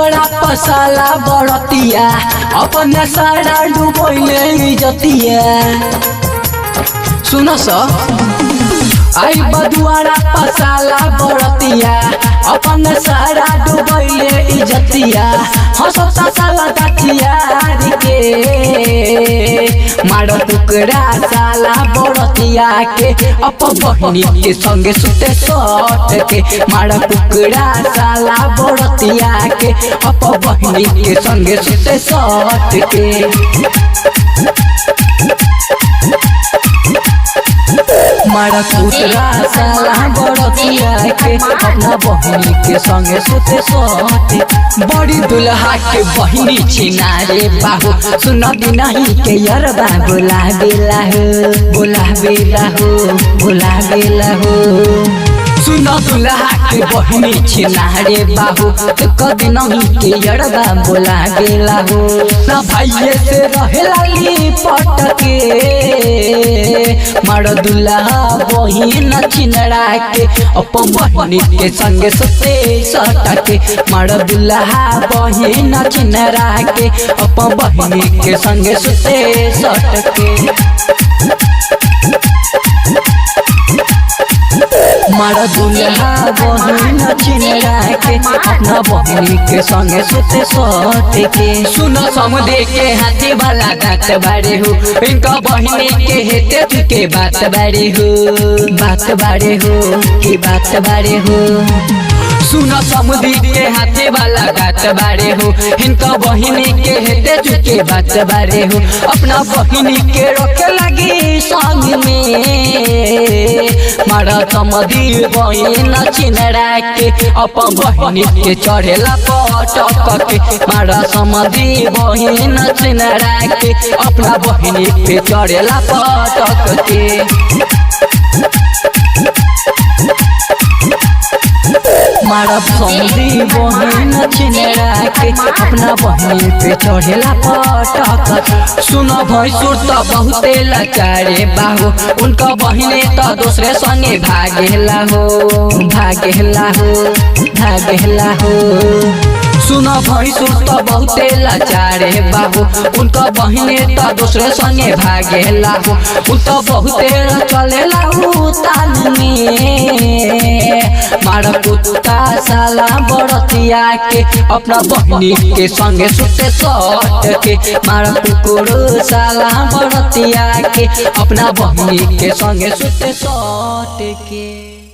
दुआरा पसाला बड़तिया अपना सारा डूबैले इज्जतिया। सुनो सा आई बदुआरा पसाला बड़तिया अपन सारा डूबैले इज्जतिया। हंसता साला कथियार के मारो टुकड़ा साला बड़तिया के अपन बहनी के संगे सुते सट के। मारो टुकड़ा साला बड़तिया के अपन बहनी के संगे सुते सट के। मारा कुतरा साला बड़तिया के अपना बहनी के संगे सुते सट। बड़ी दुल्हा के बहनी छिनारे बाहू सुन नहीं के यरबा बोला बेला हो। सुन दुल्हा के बहनी छिनारे बाहू तो कद नहीं के यरबा बोला बेला हो। ना भाइये से रहेला लिपट के मारो दुल्हा बहिन छिनरा के अपन बहनी के संगे सुते सट के। मारो दुल्हा बहिन छिनरा के अपन बहनी के संगे सुते सट के। मारा दुल्हा बहिन छिनरा के अपना बहनी के संगे सुते सट के। सुनो समुदे के हाथी वाला गात बारे हो इनका बहनी के हेते के बात बारे हो। सुनो समुदी के हाथे वाला गात बारे हो इनका बहिनी के हेते चुके बात बारे हो। अपना बहिनी के रखे लगी संग में मारा समुदी बहिन छिनरा के अपन बहिनी के चढ़ेला पटक के। मारा समुदी बहिन छिनरा के अपना बहिनी पे चढ़ेला पटक के। मारा समुदी बहिन छिनरा के अपना बहनी पे चढ़ेला पटक। सुनो भैंसुर तो बहुते लाचारे बाहो उनका बहिने तो दूसरे संगे भागेला हो। सुनो भैंसुर तो बहुते लाचारे बाबू उनका बहिने तो दूसरे संगे भागेला हो। तो बहुते चलेला तान में मारा कुत्ता साला बड़तिया के अपना बहनी के संगे सुते सट के। मारा कुकुर साला बड़तिया के अपना बहनी के संगे सुते सट के।